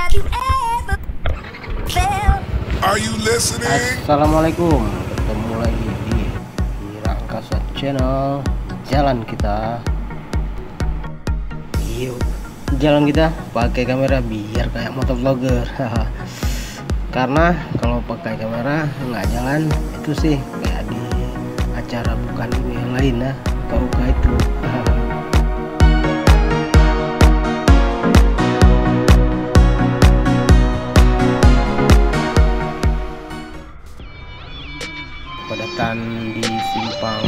Are you listening? Assalamualaikum, ketemu lagi di Wirangkasa Channel. Jalan kita, yuk jalan kita pakai kamera biar kayak motovlogger. Karena kalau pakai kamera nggak jalan itu sih kayak di acara bukan ini yang lain ya, tahu gak itu. Padatan di simpang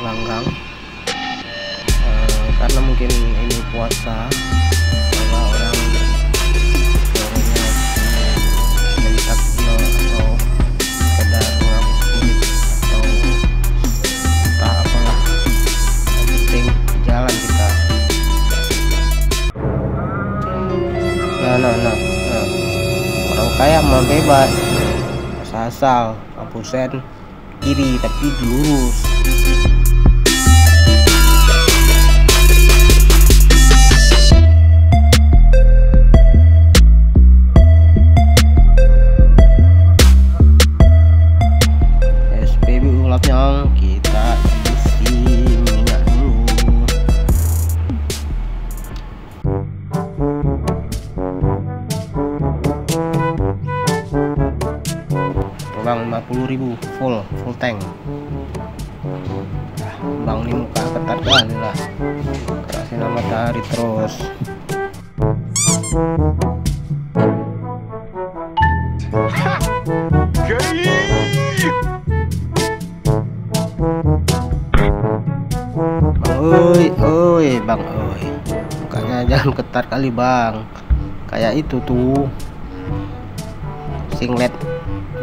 Langgang, karena mungkin ini puasa, maka orang sorenya melihat video atau sekedar ngabuburit atau tak apalah, yang penting jalan kita. Nah, orang kaya mah bebas asal lampu sen kiri tapi lurus. SPBU lapnya kita isi minyak dulu. Bang 50.000 full tank. Bang ini muka ketat kali lah, kerasin matahari terus. Oi bang, mukanya jangan ketat kali bang, kayak itu tuh singlet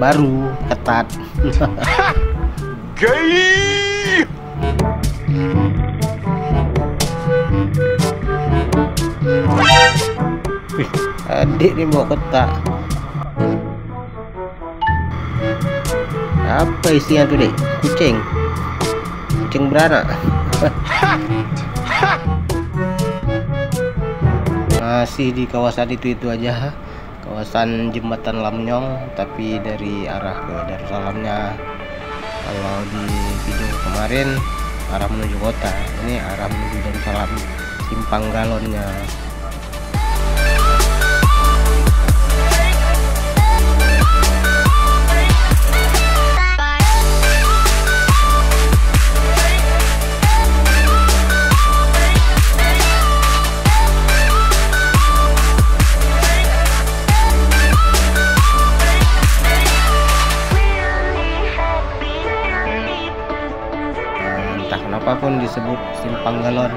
baru ketat. Gay. Adik nih bawa ketat. Apa isinya tuh dek? Kucing beranak. Masih di kawasan itu aja, kawasan jembatan Lamnyong, tapi dari arah ke Darussalamnya. Kalau di video kemarin arah menuju kota, ini arah menuju Darussalam, simpang galonnya. Kenapa pun disebut simpang galon,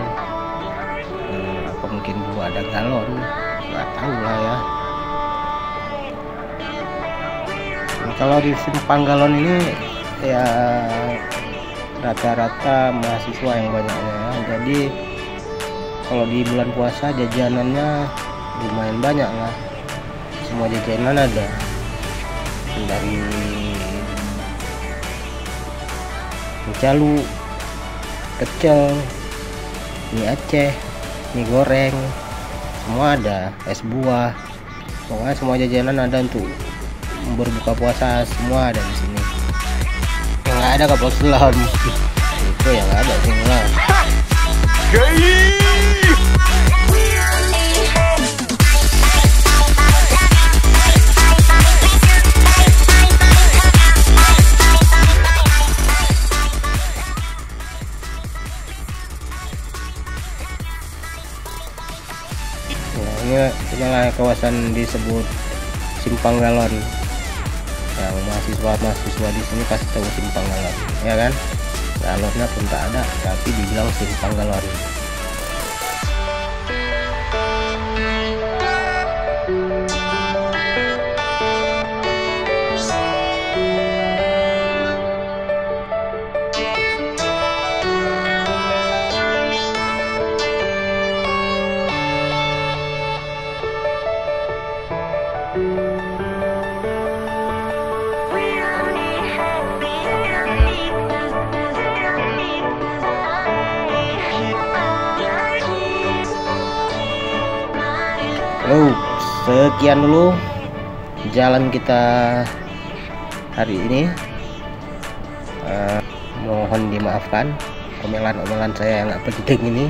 apa mungkin dulu ada galon, nggak tahu lah ya. Nah, kalau di simpang galon ini ya rata-rata mahasiswa yang banyaknya ya. Jadi kalau di bulan puasa jajanannya lumayan banyak lah, semua jajanan ada, dari calu, pecel, mie Aceh, mie goreng, semua ada, es buah, pokoknya semua jajanan ada untuk berbuka puasa, semua ada di sini. Yang nggak ada kapal selam, itu yang nggak ada selam. Inilah kawasan disebut simpang galon. Yang mahasiswa di sini kasih tahu simpang galon, ya kan? Galonnya pun tak ada, tapi dibilang simpang galon. Halo, Sekian dulu jalan kita hari ini. Mohon dimaafkan omelan-omelan saya yang nggak penting ini,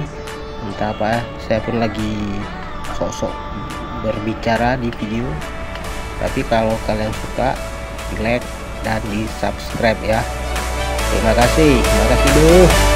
entah apa, saya pun lagi sok-sok berbicara di video. Tapi kalau kalian suka, di like dan di subscribe ya. Terima kasih dulu.